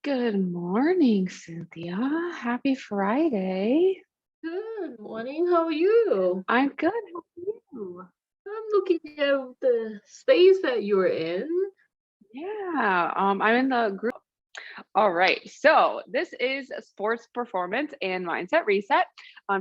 Good morning, Cynthia. Happy Friday. Good morning. How are you? I'm good. How are you? I'm looking at the space that you're in. Yeah, I'm in the group. All right, so this is a sports performance and mindset reset.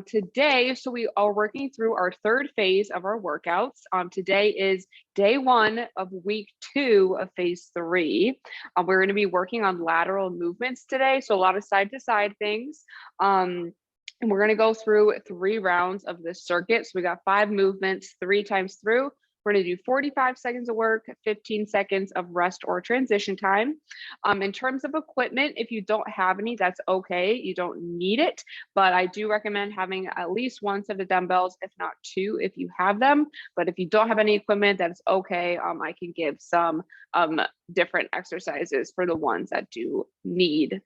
Today, so we are working through our third phase of our workouts. Today is day 1 of week 2 of phase 3. We're going to be working on lateral movements today, so a lot of side to side things. And we're going to go through 3 rounds of this circuit. So we got 5 movements, 3 times through. We're going to do 45 seconds of work, 15 seconds of rest or transition time. In terms of equipment, if you don't have any, that's okay. You don't need it, but I do recommend having at least 1 set of dumbbells, if not 2, if you have them. But if you don't have any equipment, that's okay. I can give some different exercises for the ones that do need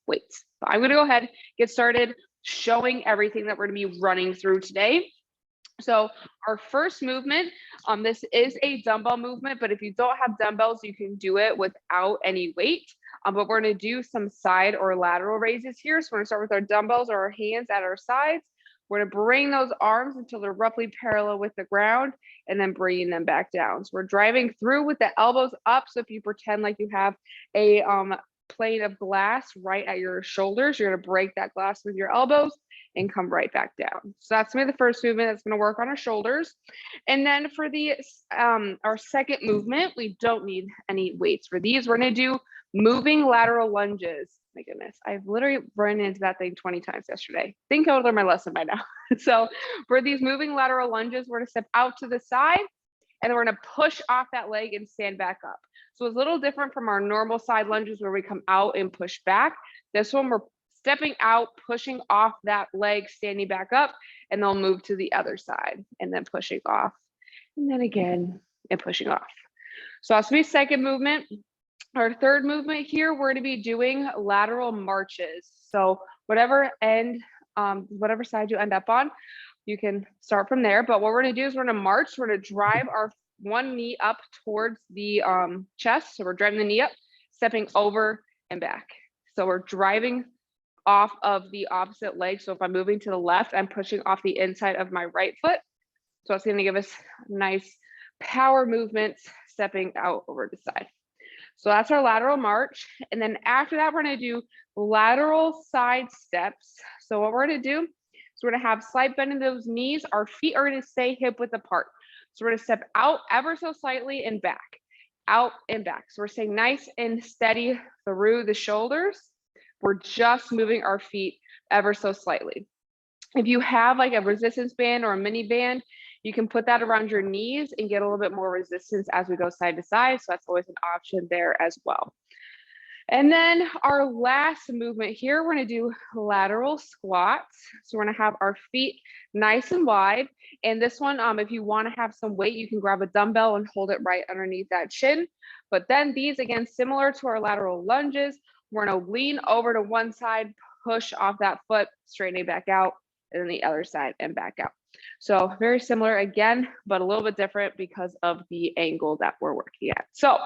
weights. But I'm going to go ahead, get started showing everything that we're going to be running through today. So our first movement, this is a dumbbell movement, but if you don't have dumbbells, you can do it without any weight. But we're going to do some side or lateral raises here. So we're going to start with our dumbbells or our hands at our sides. We're going to bring those arms until they're roughly parallel with the ground and then bringing them back down. So we're driving through with the elbows up. So if you pretend like you have a plate of glass right at your shoulders, you're going to break that glass with your elbows and come right back down. So that's gonna be the first movement that's gonna work on our shoulders. And then for the our second movement, we don't need any weights for these. We're gonna do moving lateral lunges. My goodness, I've literally run into that thing 20 times yesterday. I think I would learn my lesson by now. So for these moving lateral lunges, we're gonna step out to the side and then we're gonna push off that leg and stand back up. So it's a little different from our normal side lunges where we come out and push back. This one, we're stepping out, pushing off that leg, standing back up, and they'll move to the other side and then pushing off. And then again, and pushing off. So that's my second movement. Our third movement here, we're gonna be doing lateral marches. So whatever end, whatever side you end up on, you can start from there. But what we're gonna do is we're gonna march, we're gonna drive our one knee up towards the chest. So we're driving the knee up, stepping over and back. So we're driving off of the opposite leg. So if I'm moving to the left, I'm pushing off the inside of my right foot. So it's going to give us nice power movements, stepping out over the side. So that's our lateral march. And then after that, we're going to do lateral side steps. So what we're going to do is we're going to have slight bend in those knees. Our feet are going to stay hip width apart. So we're going to step out ever so slightly and back, out and back. So we're staying nice and steady through the shoulders. We're just moving our feet ever so slightly. If you have like a resistance band or a mini band, you can put that around your knees and get a little bit more resistance as we go side to side. So that's always an option there as well. And then our last movement here, we're going to do lateral squats. So we're going to have our feet nice and wide. And this one, if you want to have some weight, you can grab a dumbbell and hold it right underneath that shin. But then these, again, similar to our lateral lunges, we're going to lean over to one side, push off that foot, straightening back out, and then the other side and back out. So very similar again, but a little bit different because of the angle that we're working at. So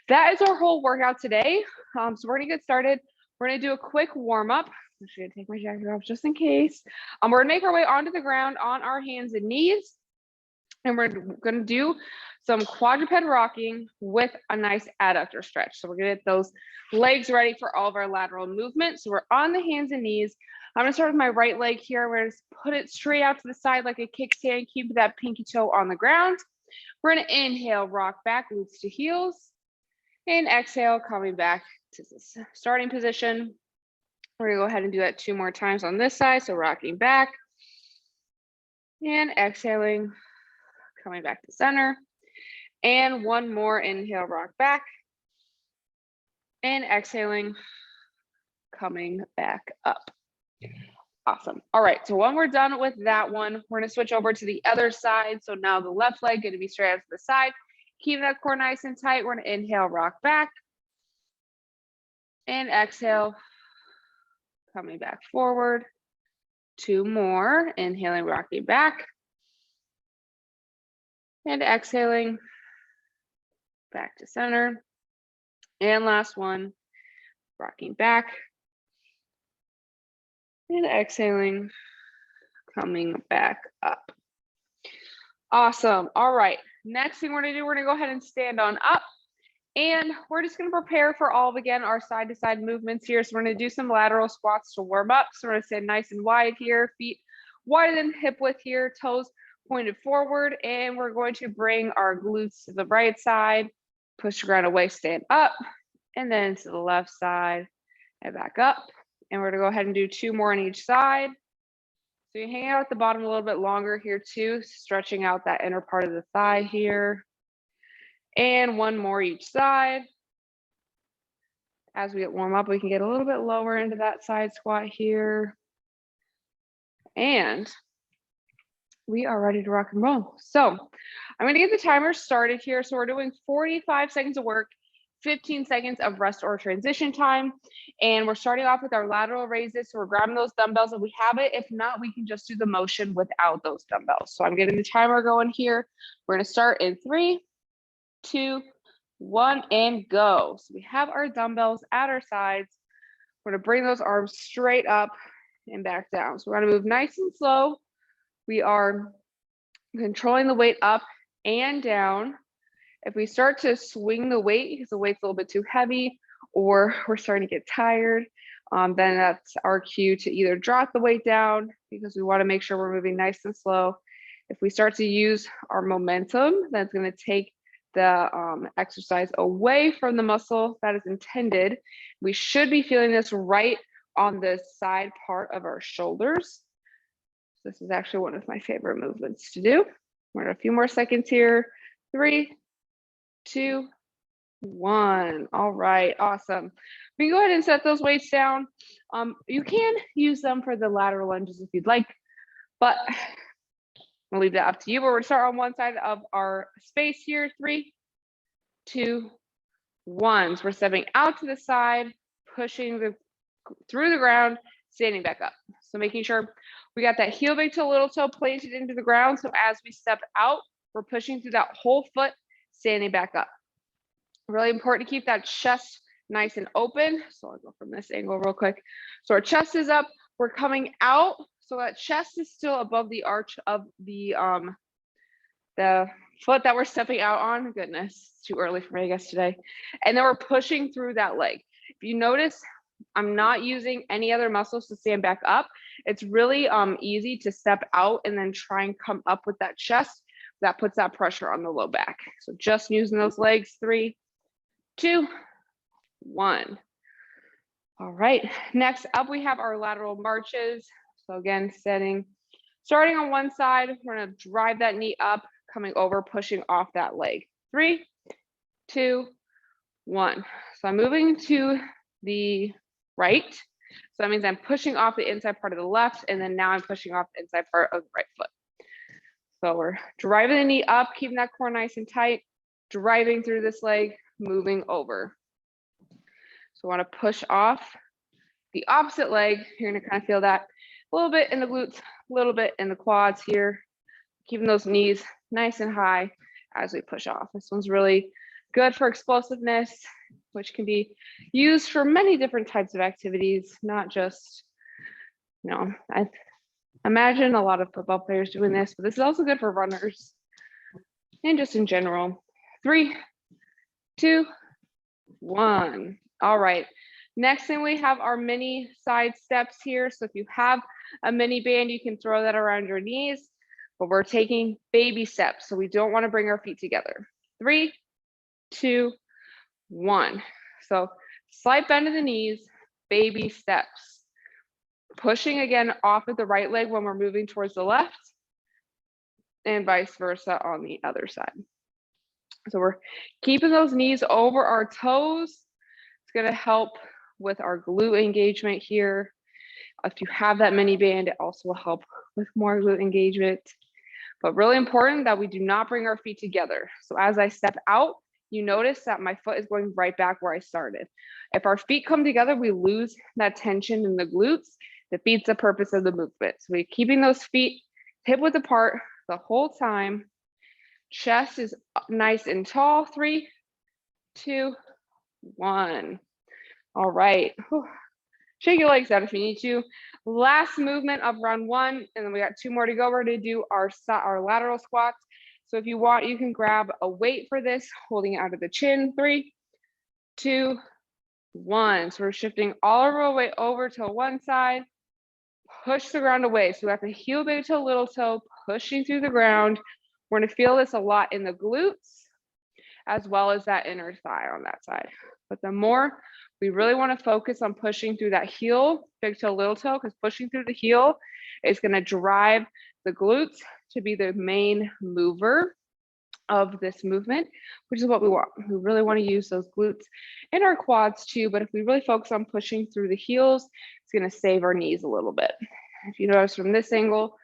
that is our whole workout today. So we're gonna get started. We're gonna do a quick warm up. I'm just gonna take my jacket off just in case. We're gonna make our way onto the ground on our hands and knees. And we're gonna do some quadruped rocking with a nice adductor stretch. So we're gonna get those legs ready for all of our lateral movement. So we're on the hands and knees. I'm gonna start with my right leg here. We're gonna put it straight out to the side like a kickstand, keep that pinky toe on the ground. We're gonna inhale, rock back, glutes to heels. And exhale, coming back to this starting position. We're gonna go ahead and do that 2 more times on this side. So rocking back and exhaling, coming back to center. And 1 more, inhale, rock back. And exhaling, coming back up. Awesome. All right, so when we're done with that one, we're gonna switch over to the other side. So now the left leg gonna be straight out to the side. Keep that core nice and tight. We're gonna inhale, rock back. And exhale, coming back forward. 2 more, inhaling, rocking back. And exhaling, back to center. And last one, rocking back and exhaling, coming back up. Awesome. All right. Next thing we're going to do, we're going to go ahead and stand on up. And we're just going to prepare for all of, again, our side to side movements here. So we're going to do some lateral squats to warm up. So we're going to stand nice and wide here, feet wider than hip width here, toes pointed forward. And we're going to bring our glutes to the right side, push the ground away, stand up, and then to the left side and back up. And we're going to go ahead and do 2 more on each side. So you hang out at the bottom a little bit longer here too, stretching out that inner part of the thigh here. And 1 more each side. As we get warm up, we can get a little bit lower into that side squat here. And we are ready to rock and roll. So I'm going to get the timer started here. So we're doing 45 seconds of work, 15 seconds of rest or transition time. And we're starting off with our lateral raises. So we're grabbing those dumbbells if we have it. If not, we can just do the motion without those dumbbells. So I'm getting the timer going here. We're going to start in 3, 2, 1, and go. So we have our dumbbells at our sides. We're going to bring those arms straight up and back down. So we're going to move nice and slow. We are controlling the weight up and down. If we start to swing the weight because the weight's a little bit too heavy or we're starting to get tired, then that's our cue to either drop the weight down because we want to make sure we're moving nice and slow. If we start to use our momentum, that's going to take the exercise away from the muscle that is intended. We should be feeling this right on the side part of our shoulders. This is actually one of my favorite movements to do. We're in a few more seconds here. 3, 2, 1. All right, awesome. We can go ahead and set those weights down. You can use them for the lateral lunges if you'd like, but I'll leave that up to you. But we're gonna start on one side of our space here. 3, 2, 1. So we're stepping out to the side, pushing through the ground, standing back up. So making sure we got that heel big toe, little toe planted into the ground. So as we step out, we're pushing through that whole foot, standing back up. Really important to keep that chest nice and open. So I'll go from this angle real quick. So our chest is up, we're coming out. So that chest is still above the arch of the foot that we're stepping out on. Goodness, it's too early for me, I guess, today. And then we're pushing through that leg. If you notice, I'm not using any other muscles to stand back up. It's really easy to step out and then try and come up with that chest. That puts that pressure on the low back. So just using those legs. 3, 2, 1. All right, next up we have our lateral marches. So again, starting on one side, we're gonna drive that knee up, coming over, pushing off that leg. 3, 2, 1. So I'm moving to the right. So that means I'm pushing off the inside part of the left, and then now I'm pushing off the inside part of the right foot. So we're driving the knee up, keeping that core nice and tight, driving through this leg, moving over. So I want to push off the opposite leg. You're going to kind of feel that a little bit in the glutes, a little bit in the quads here, keeping those knees nice and high as we push off. This one's really good for explosiveness, which can be used for many different types of activities, not just, I imagine a lot of football players doing this, but this is also good for runners and just in general. 3, 2, 1. All right. Next thing we have our mini side steps here. So if you have a mini band, you can throw that around your knees, but we're taking baby steps. So we don't want to bring our feet together. 3, 2, 1. So slight bend of the knees, baby steps. Pushing again off of the right leg when we're moving towards the left, and vice versa on the other side. So we're keeping those knees over our toes. It's going to help with our glute engagement here. If you have that mini band, it also will help with more glute engagement. But really important that we do not bring our feet together. So as I step out, you notice that my foot is going right back where I started. If our feet come together, we lose that tension in the glutes. Defeats the purpose of the movement. So we're keeping those feet hip width apart the whole time. Chest is nice and tall. 3, 2, 1. All right. Whew. Shake your legs out if you need to. Last movement of round 1, and then we got 2 more to go. We're going to do our lateral squats. So if you want, you can grab a weight for this, holding it out of the chin. 3, 2, 1. So we're shifting all of our weight over to one side. Push the ground away. So we have the heel big toe, little toe, pushing through the ground. We're going to feel this a lot in the glutes, as well as that inner thigh on that side. But the more we really want to focus on pushing through that heel, big toe, little toe, because pushing through the heel is going to drive the glutes to be the main mover of this movement, which is what we want. We really want to use those glutes and our quads too, but if we really focus on pushing through the heels, it's going to save our knees a little bit. If you notice from this angle,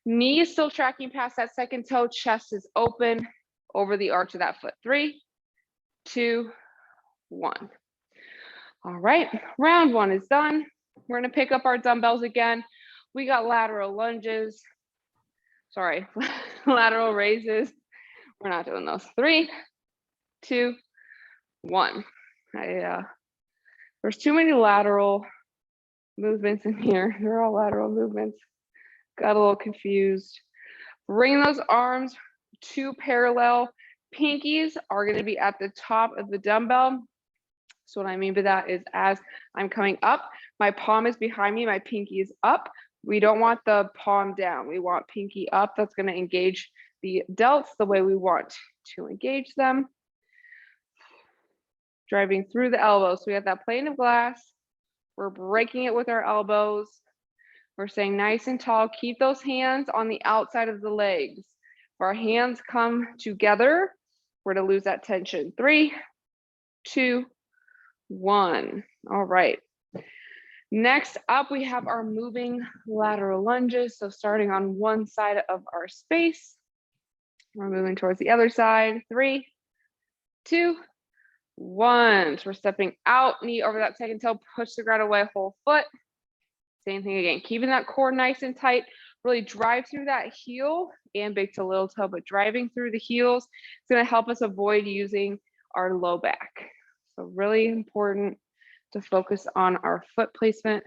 knee is still tracking past that second toe, chest is open over the arch of that foot. 3, 2, 1. All right, round 1 is done. We're going to pick up our dumbbells again. We got lateral lunges. Sorry, lateral raises. We're not doing those. 3, 2, 1. There's too many lateral movements in here. They're all lateral movements. Got a little confused. Bring those arms to parallel. Pinkies are going to be at the top of the dumbbell. So what I mean by that is as I'm coming up, my palm is behind me, my pinky is up. We don't want the palm down. We want pinky up. That's going to engage the delts the way we want to engage them. Driving through the elbows. So we have that plane of glass. We're breaking it with our elbows. We're staying nice and tall. Keep those hands on the outside of the legs. If our hands come together, we're to lose that tension. 3, 2, 1. All right. Next up, we have our moving lateral lunges. So starting on one side of our space, we're moving towards the other side. 3, 2, 1. So we're stepping out, knee over that second toe, push the ground away, whole foot. Same thing again, keeping that core nice and tight. Really drive through that heel and big to little toe, but driving through the heels is going to help us avoid using our low back. So really important to focus on our foot placement.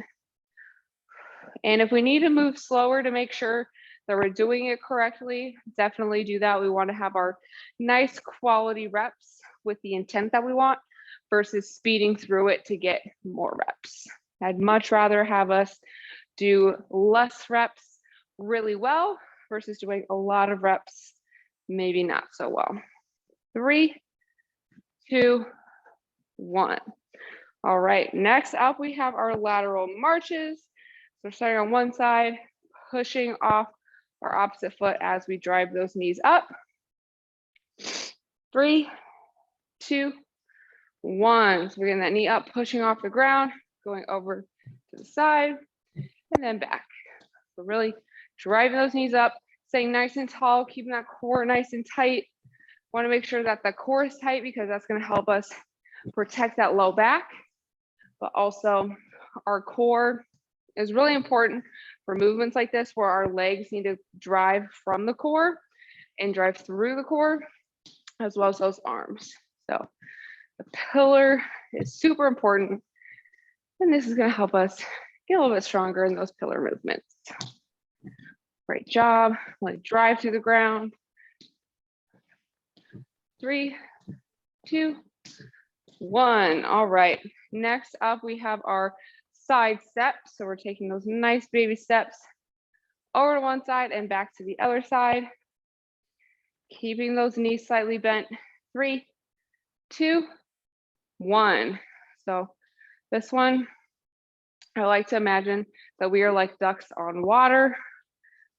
And if we need to move slower to make sure that we're doing it correctly, definitely do that. We want to have our nice quality reps with the intent that we want versus speeding through it to get more reps. I'd much rather have us do less reps really well versus doing a lot of reps maybe not so well. 3, 2, 1. All right, next up we have our lateral marches. So starting on one side, pushing off our opposite foot as we drive those knees up. 3, 2, 1. So we're getting that knee up, pushing off the ground, going over to the side and then back. So really driving those knees up, staying nice and tall, keeping that core nice and tight. Want to make sure that the core is tight because that's going to help us protect that low back, but also our core is really important for movements like this where our legs need to drive from the core and drive through the core as well as those arms. So the pillar is super important, and this is going to help us get a little bit stronger in those pillar movements. Great job. Like drive through the ground. 3, 2, 1. All right. Next up, we have our side steps. So we're taking those nice baby steps over to one side and back to the other side. Keeping those knees slightly bent. 3, 2, 1. So this one, I like to imagine that we are like ducks on water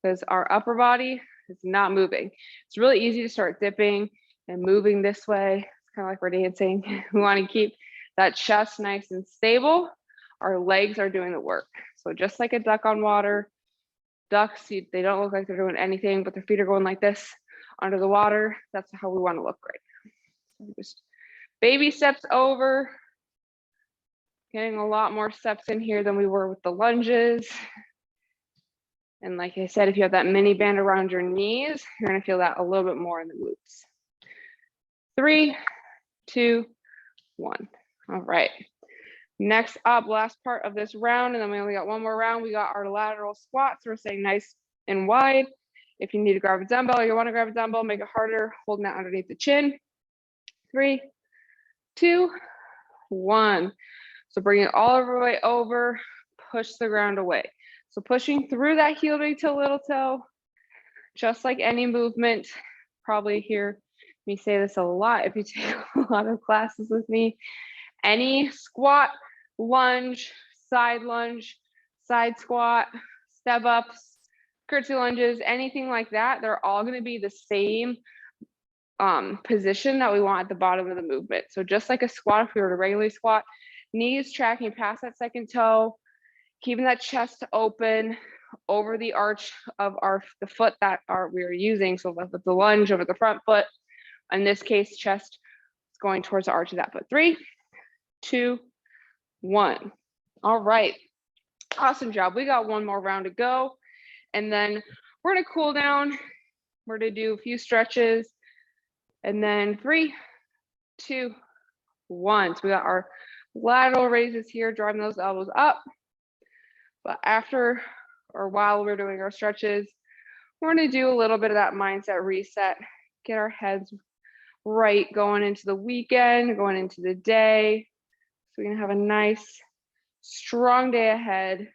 because our upper body is not moving. It's really easy to start dipping and moving this way. It's kind of like we're dancing. We want to keep that chest nice and stable. Our legs are doing the work. So just like a duck on water, ducks, they don't look like they're doing anything, but their feet are going like this under the water. That's how we want to look right now. So just baby steps over. Getting a lot more steps in here than we were with the lunges. And like I said, if you have that mini band around your knees, you're going to feel that a little bit more in the glutes. 3, 2, 1. All right. Next up, last part of this round, and then we only got one more round. We got our lateral squats. We're staying nice and wide. If you need to grab a dumbbell or you want to grab a dumbbell, make it harder, holding that underneath the chin. 3, 2, 1. So bring it all the way over, push the ground away. So pushing through that heel big toe, little toe, just like any movement. Probably hear me say this a lot if you take a lot of classes with me. Any squat, lunge, side squat, step ups, curtsy lunges, anything like that, they're all going to be the same position that we want at the bottom of the movement. So just like a squat, if we were to regularly squat, knees tracking past that second toe, keeping that chest open over the arch of the foot that we are using. So with the lunge over the front foot, in this case, chest is going towards the arch of that foot. 3, 2, 1. All right. Awesome job. We got one more round to go. And then we're going to cool down. We're going to do a few stretches. And then 3, 2, 1. So we got our lateral raises here, driving those elbows up. But after or while we're doing our stretches, we're going to do a little bit of that mindset reset, get our heads right going into the weekend, going into the day. So we're going to have a nice, strong day ahead.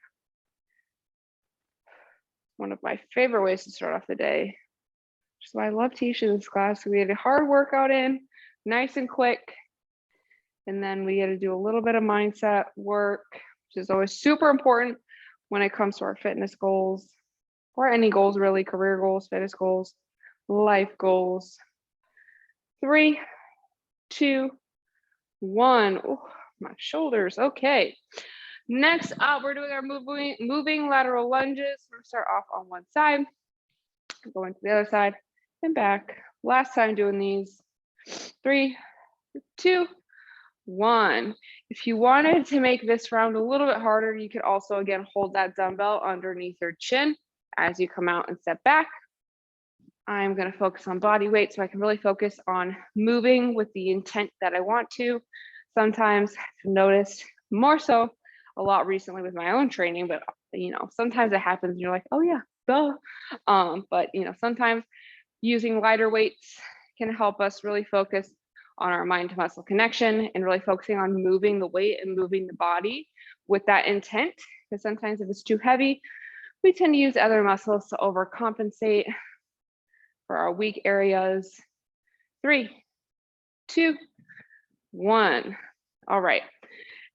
One of my favorite ways to start off the day, which is why I love teaching this class. So we get a hard workout in, nice and quick. And then we get to do a little bit of mindset work, which is always super important when it comes to our fitness goals, or any goals really, career goals, fitness goals, life goals. 3, 2, 1. Oh, my shoulders. Okay. Next up, we're doing our moving lateral lunges. We're gonna start off on one side, go into the other side and back. Last time doing these. 3, 2, 1. If you wanted to make this round a little bit harder, you could also, again, hold that dumbbell underneath your chin as you come out and step back. I'm going to focus on body weight so I can really focus on moving with the intent that I want to. Sometimes I've noticed more so a lot recently with my own training, but sometimes it happens and you're like, oh yeah, duh. But sometimes using lighter weights can help us really focus on our mind to muscle connection and really focusing on moving the weight and moving the body with that intent. Because sometimes if it's too heavy, we tend to use other muscles to overcompensate for our weak areas. 3, 2, 1. All right.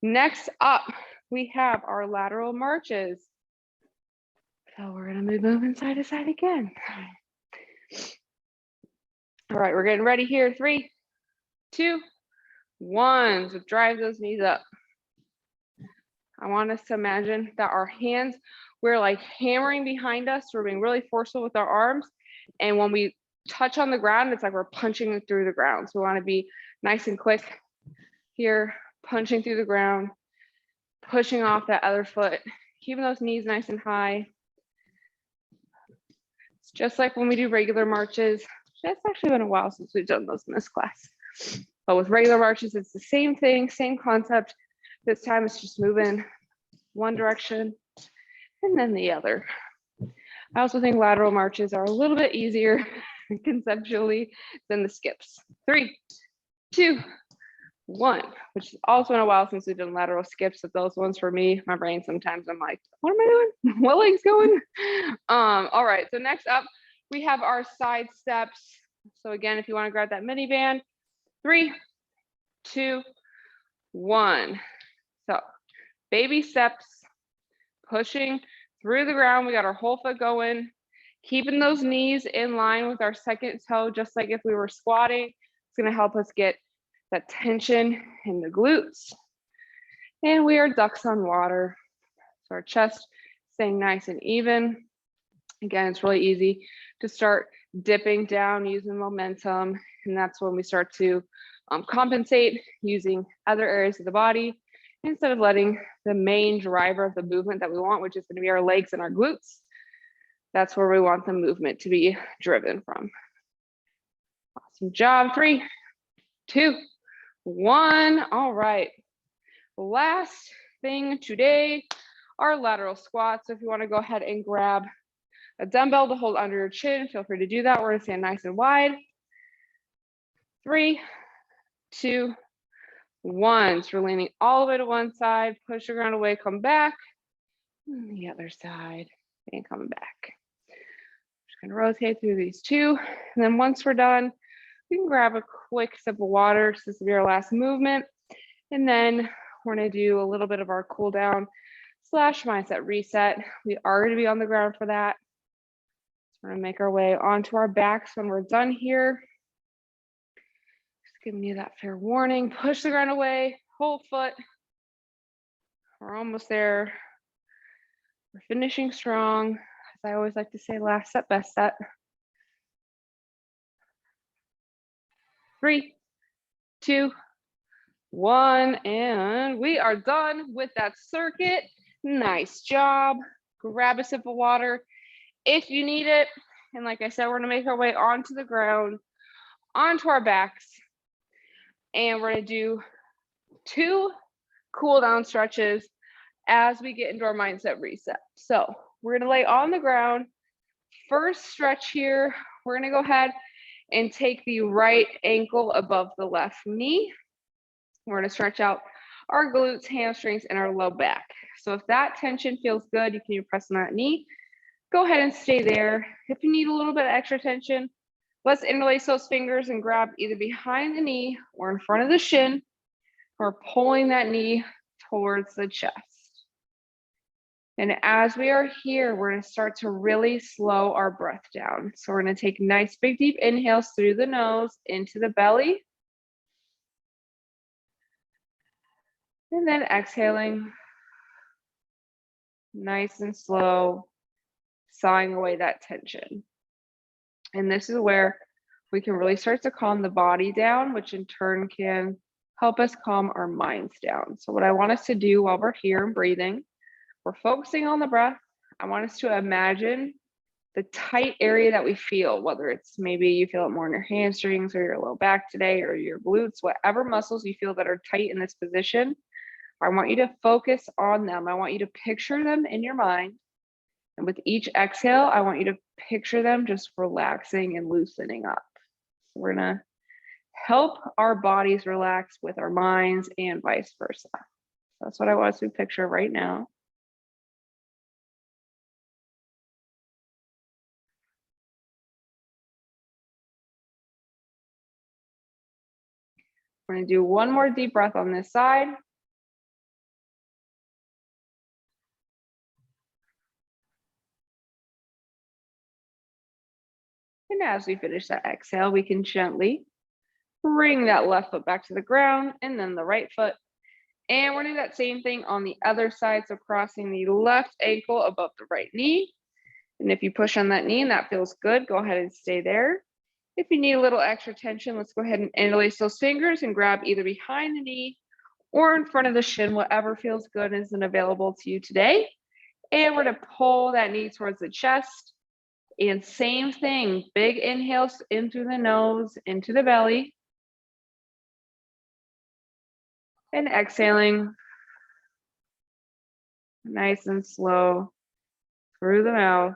Next up, we have our lateral marches. So we're going to be moving side to side again. All right, we're getting ready here. 3, 2, 1. So drive those knees up. I want us to imagine that our hands, we're like hammering behind us. We're being really forceful with our arms. And when we touch on the ground, it's like we're punching through the ground. So we want to be nice and quick here, punching through the ground, pushing off that other foot, keeping those knees nice and high. It's just like when we do regular marches. It's actually been a while since we've done those in this class. But with regular marches, it's the same thing, same concept. This time it's just moving one direction and then the other. I also think lateral marches are a little bit easier conceptually than the skips. 3, 2, 1, which is also been a while since we've done lateral skips. But those ones for me, my brain sometimes I'm like, what am I doing? What leg's going? All right, so next up, we have our side steps. So again, if you want to grab that mini band, 3, 2, 1. So baby steps, pushing through the ground. We got our whole foot going, keeping those knees in line with our second toe, just like if we were squatting. It's going to help us get that tension in the glutes. And we are ducks on water. So our chest staying nice and even. Again, it's really easy to start dipping down using momentum. And that's when we start to compensate using other areas of the body instead of letting the main driver of the movement that we want, which is going to be our legs and our glutes. That's where we want the movement to be driven from. Awesome job. 3, 2, 1. All right. Last thing today, our lateral squats. So if you want to go ahead and grab a dumbbell to hold under your chin, feel free to do that. We're going to stand nice and wide. 3, 2, 1. So we're leaning all the way to one side, push the ground away, come back. And the other side, and come back. Just going to rotate through these two. And then once we're done, we can grab a quick sip of water. So this will be our last movement. And then we're going to do a little bit of our cool down / mindset reset. We are going to be on the ground for that. So we're going to make our way onto our backs when we're done here. Just giving you that fair warning. Push the ground away, whole foot. We're almost there. We're finishing strong. As I always like to say, last set, best set. 3, 2, 1, and we are done with that circuit. Nice job. Grab a sip of water if you need it. And like I said, we're gonna make our way onto the ground, onto our backs, and we're gonna do 2 cool down stretches as we get into our mindset reset. So we're gonna lay on the ground. First stretch here, we're gonna go ahead and take the right ankle above the left knee. We're gonna stretch out our glutes, hamstrings, and our low back. So if that tension feels good, you can press on that knee. Go ahead and stay there. If you need a little bit of extra tension, let's interlace those fingers and grab either behind the knee or in front of the shin. We're pulling that knee towards the chest. And as we are here, we're going to start to really slow our breath down. So we're going to take nice big deep inhales through the nose into the belly. And then exhaling, nice and slow, sawing away that tension. And this is where we can really start to calm the body down, which in turn can help us calm our minds down. So what I want us to do while we're here and breathing, we're focusing on the breath. I want us to imagine the tight area that we feel, whether it's maybe you feel it more in your hamstrings or your low back today or your glutes, whatever muscles you feel that are tight in this position. I want you to focus on them. I want you to picture them in your mind. And with each exhale, I want you to picture them just relaxing and loosening up. So we're going to help our bodies relax with our minds and vice versa. So that's what I want us to picture right now. We're going to do one more deep breath on this side. And as we finish that exhale, we can gently bring that left foot back to the ground and then the right foot. And we're going to do that same thing on the other side. So crossing the left ankle above the right knee. And if you push on that knee and that feels good, go ahead and stay there. If you need a little extra tension, let's go ahead and interlace those fingers and grab either behind the knee or in front of the shin, whatever feels good and isn't available to you today. And we're going to pull that knee towards the chest. And same thing, big inhales in through the nose, into the belly. And exhaling, nice and slow through the mouth.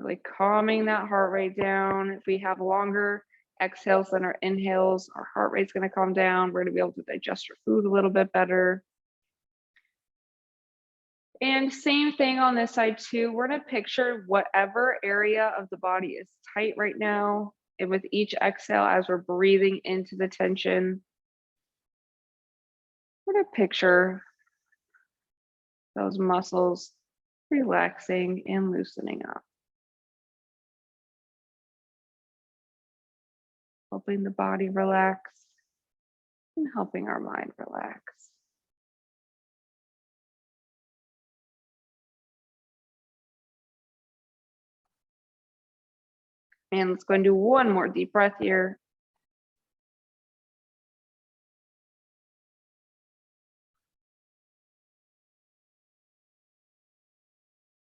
Really calming that heart rate down. If we have longer exhales than our inhales, our heart rate's going to calm down. We're going to be able to digest our food a little bit better. And same thing on this side too. We're going to picture whatever area of the body is tight right now. And with each exhale, as we're breathing into the tension, we're going to picture those muscles relaxing and loosening up. Helping the body relax and helping our mind relax. And let's go and do one more deep breath here.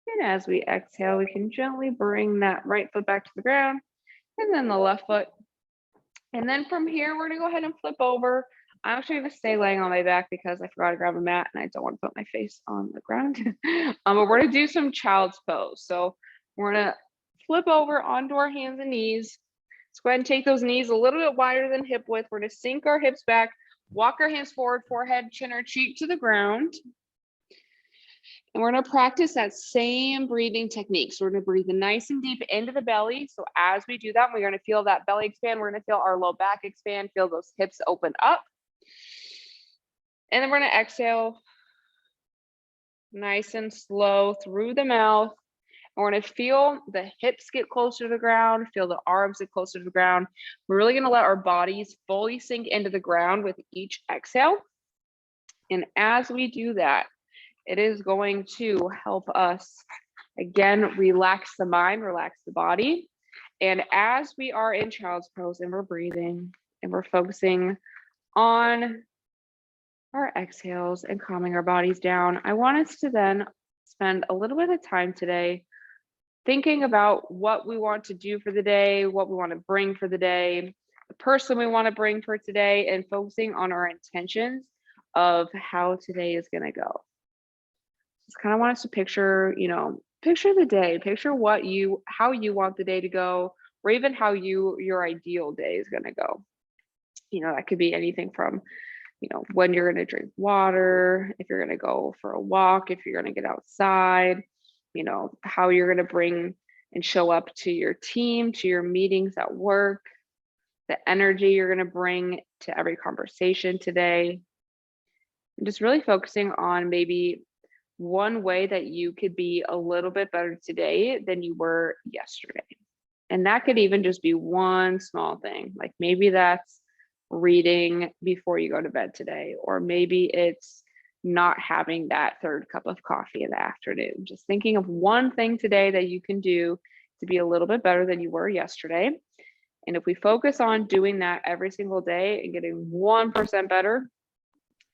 And as we exhale, we can gently bring that right foot back to the ground and then the left foot. And then from here, we're going to go ahead and flip over I'm actually going to stay laying on my back because I forgot to grab a mat and I don't want to put my face on the ground. But we're going to do some child's pose. So we're going to flip over onto our hands and knees. Let's go ahead and take those knees a little bit wider than hip width. We're going to sink our hips back, walk our hands forward, forehead, chin, or cheek to the ground. And we're going to practice that same breathing technique. So we're going to breathe nice and deep into the belly. So as we do that, we're going to feel that belly expand. We're going to feel our low back expand, feel those hips open up. And then we're going to exhale nice and slow through the mouth. And we're going to feel the hips get closer to the ground, feel the arms get closer to the ground. We're really going to let our bodies fully sink into the ground with each exhale. And as we do that, it is going to help us, again, relax the mind, relax the body. And as we are in child's pose and we're breathing and we're focusing on our exhales and calming our bodies down, I want us to then spend a little bit of time today thinking about what we want to do for the day, what we want to bring for the day, the person we want to bring for today, and focusing on our intentions of how today is going to go. Just kind of want us to picture, picture the day, picture how you want the day to go, or even how your ideal day is going to go. That could be anything from, when you're going to drink water, if you're going to go for a walk, if you're going to get outside, how you're going to bring and show up to your team, to your meetings at work, the energy you're going to bring to every conversation today. And just really focusing on maybe one way that you could be a little bit better today than you were yesterday. And that could even just be one small thing. Like maybe that's reading before you go to bed today, or maybe it's not having that third cup of coffee in the afternoon. Just thinking of one thing today that you can do to be a little bit better than you were yesterday. And if we focus on doing that every single day and getting 1% better,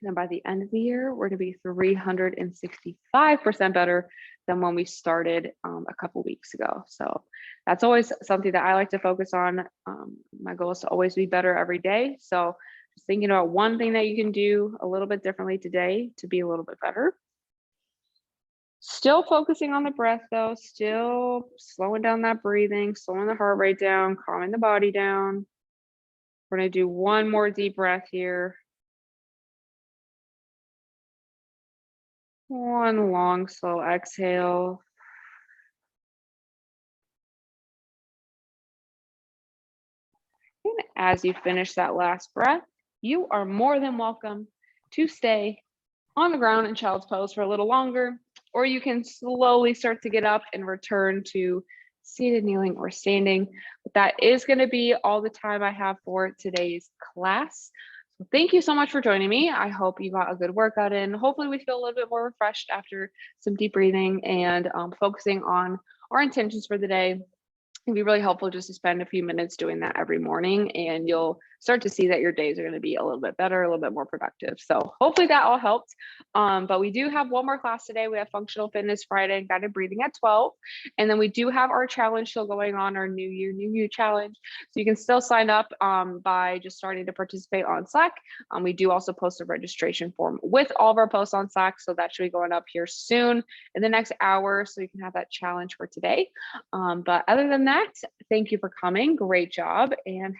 then by the end of the year, we're going to be 365% better than when we started a couple weeks ago. So that's always something that I like to focus on. My goal is to always be better every day. So just thinking about one thing that you can do a little bit differently today to be a little bit better. Still focusing on the breath though, still slowing down that breathing, slowing the heart rate down, calming the body down. We're going to do one more deep breath here. One long, slow exhale. And as you finish that last breath, you are more than welcome to stay on the ground in child's pose for a little longer, or you can slowly start to get up and return to seated, kneeling, or standing. But that is going to be all the time I have for today's class. So thank you so much for joining me. I hope you got a good workout in. Hopefully we feel a little bit more refreshed after some deep breathing and focusing on our intentions for the day. It'd be really helpful just to spend a few minutes doing that every morning, and you'll start to see that your days are going to be a little bit better, a little bit more productive. So hopefully that all helped. But we do have one more class today. We have Functional Fitness Friday and Guided Breathing at 12. And then we do have our challenge still going on, our New Year, New You challenge. So you can still sign up by just starting to participate on Slack. We do also post a registration form with all of our posts on Slack. So that should be going up here soon in the next hour. So you can have that challenge for today. But other than that, thank you for coming. Great job. And